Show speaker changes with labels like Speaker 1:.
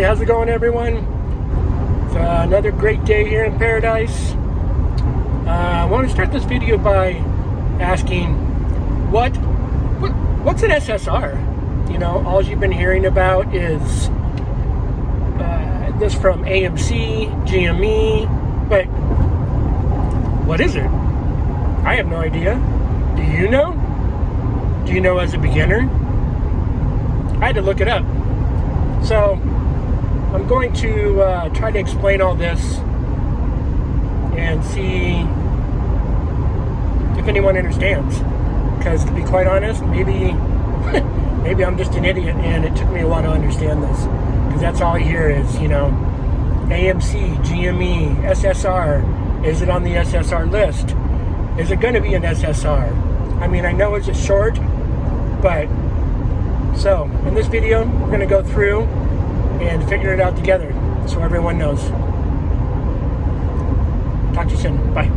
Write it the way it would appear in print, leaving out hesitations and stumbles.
Speaker 1: how's it going, everyone? It's another great day here in paradise. I want to start this video by asking, what's an SSR? You know, all you've been hearing about is this from AMC, GME, but what is it? I have no idea. Do you know? Do you know as a beginner? I had to look it up. So I'm going to try to explain all this and see if anyone understands. Because to be quite honest, maybe I'm just an idiot and it took me a while to understand this. Because that's all I hear is, you know, AMC, GME, SSR. Is it on the SSR list? Is it going to be an SSR? I mean, I know it's a short, but so in this video, we're going to go through and figure it out together so everyone knows. Talk to you soon. Bye.